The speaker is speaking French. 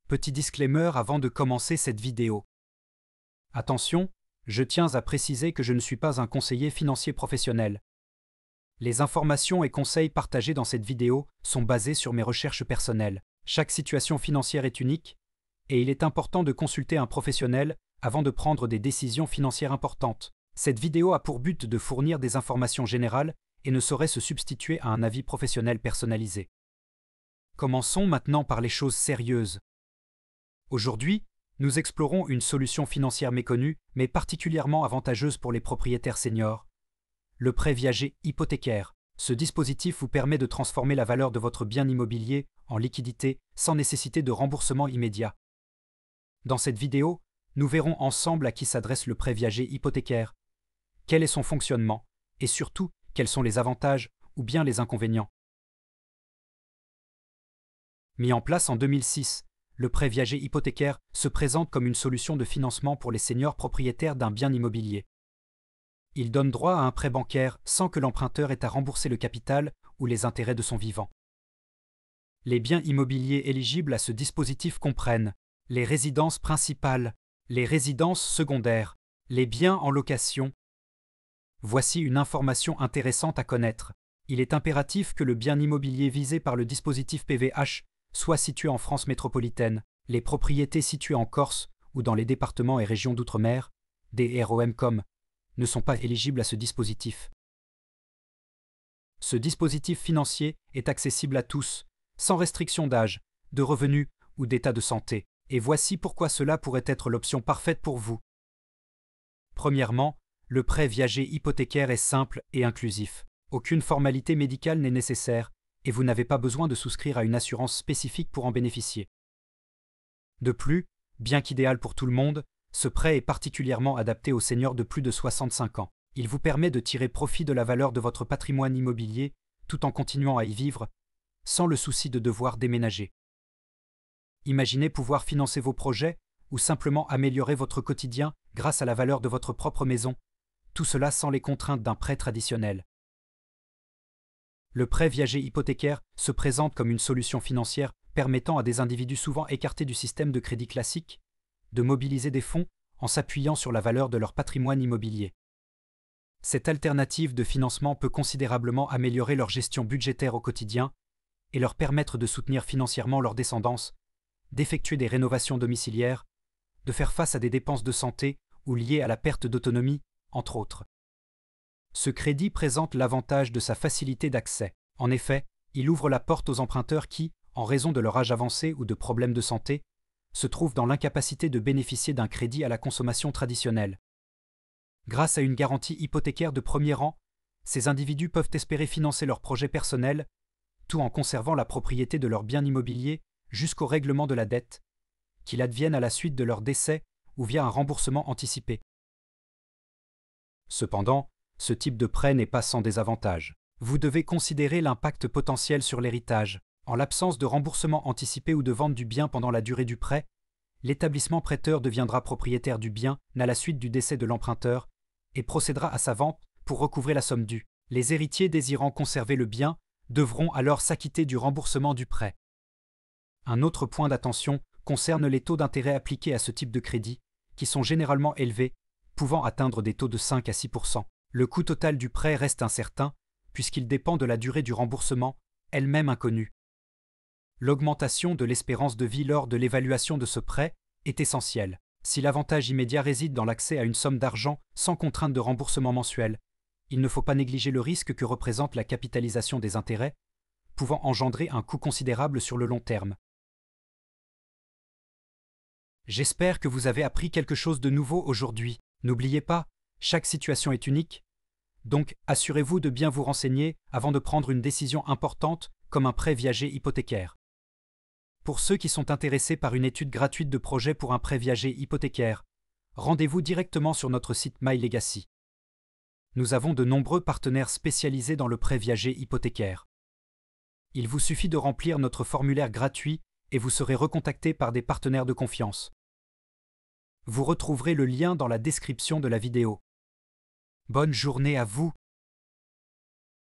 Petit disclaimer avant de commencer cette vidéo. Attention, je tiens à préciser que je ne suis pas un conseiller financier professionnel. Les informations et conseils partagés dans cette vidéo sont basés sur mes recherches personnelles. Chaque situation financière est unique, et il est important de consulter un professionnel avant de prendre des décisions financières importantes. Cette vidéo a pour but de fournir des informations générales et ne saurait se substituer à un avis professionnel personnalisé. Commençons maintenant par les choses sérieuses. Aujourd'hui, nous explorons une solution financière méconnue, mais particulièrement avantageuse pour les propriétaires seniors. Le prêt viager hypothécaire. Ce dispositif vous permet de transformer la valeur de votre bien immobilier en liquidité sans nécessité de remboursement immédiat. Dans cette vidéo, nous verrons ensemble à qui s'adresse le prêt viager hypothécaire, quel est son fonctionnement, et surtout, quels sont les avantages ou bien les inconvénients. Mis en place en 2006, le prêt viager hypothécaire se présente comme une solution de financement pour les seniors propriétaires d'un bien immobilier. Il donne droit à un prêt bancaire sans que l'emprunteur ait à rembourser le capital ou les intérêts de son vivant. Les biens immobiliers éligibles à ce dispositif comprennent les résidences principales, les résidences secondaires, les biens en location. Voici une information intéressante à connaître. Il est impératif que le bien immobilier visé par le dispositif PVH soit situé en France métropolitaine. Les propriétés situées en Corse ou dans les départements et régions d'outre-mer, DROM, ne sont pas éligibles à ce dispositif. Ce dispositif financier est accessible à tous, sans restriction d'âge, de revenus ou d'état de santé, et voici pourquoi cela pourrait être l'option parfaite pour vous. Premièrement, le prêt viager hypothécaire est simple et inclusif. Aucune formalité médicale n'est nécessaire, et vous n'avez pas besoin de souscrire à une assurance spécifique pour en bénéficier. De plus, bien qu'idéal pour tout le monde, ce prêt est particulièrement adapté aux seniors de plus de 65 ans. Il vous permet de tirer profit de la valeur de votre patrimoine immobilier tout en continuant à y vivre, sans le souci de devoir déménager. Imaginez pouvoir financer vos projets ou simplement améliorer votre quotidien grâce à la valeur de votre propre maison, tout cela sans les contraintes d'un prêt traditionnel. Le prêt viager hypothécaire se présente comme une solution financière permettant à des individus souvent écartés du système de crédit classique de mobiliser des fonds en s'appuyant sur la valeur de leur patrimoine immobilier. Cette alternative de financement peut considérablement améliorer leur gestion budgétaire au quotidien et leur permettre de soutenir financièrement leur descendance, d'effectuer des rénovations domiciliaires, de faire face à des dépenses de santé ou liées à la perte d'autonomie, entre autres. Ce crédit présente l'avantage de sa facilité d'accès. En effet, il ouvre la porte aux emprunteurs qui, en raison de leur âge avancé ou de problèmes de santé, se trouvent dans l'incapacité de bénéficier d'un crédit à la consommation traditionnelle. Grâce à une garantie hypothécaire de premier rang, ces individus peuvent espérer financer leurs projets personnels, tout en conservant la propriété de leur bien immobilier jusqu'au règlement de la dette, qu'il advienne à la suite de leur décès ou via un remboursement anticipé. Cependant, ce type de prêt n'est pas sans désavantages. Vous devez considérer l'impact potentiel sur l'héritage. En l'absence de remboursement anticipé ou de vente du bien pendant la durée du prêt, l'établissement prêteur deviendra propriétaire du bien à la suite du décès de l'emprunteur et procédera à sa vente pour recouvrer la somme due. Les héritiers désirant conserver le bien devront alors s'acquitter du remboursement du prêt. Un autre point d'attention concerne les taux d'intérêt appliqués à ce type de crédit, qui sont généralement élevés, pouvant atteindre des taux de 5 à 6%. Le coût total du prêt reste incertain, puisqu'il dépend de la durée du remboursement, elle-même inconnue. L'augmentation de l'espérance de vie lors de l'évaluation de ce prêt est essentielle. Si l'avantage immédiat réside dans l'accès à une somme d'argent sans contrainte de remboursement mensuel, il ne faut pas négliger le risque que représente la capitalisation des intérêts, pouvant engendrer un coût considérable sur le long terme. J'espère que vous avez appris quelque chose de nouveau aujourd'hui. N'oubliez pas, chaque situation est unique, donc assurez-vous de bien vous renseigner avant de prendre une décision importante comme un prêt viager hypothécaire. Pour ceux qui sont intéressés par une étude gratuite de projet pour un prêt viager hypothécaire, rendez-vous directement sur notre site MyLegacy. Nous avons de nombreux partenaires spécialisés dans le prêt viager hypothécaire. Il vous suffit de remplir notre formulaire gratuit et vous serez recontacté par des partenaires de confiance. Vous retrouverez le lien dans la description de la vidéo. Bonne journée à vous!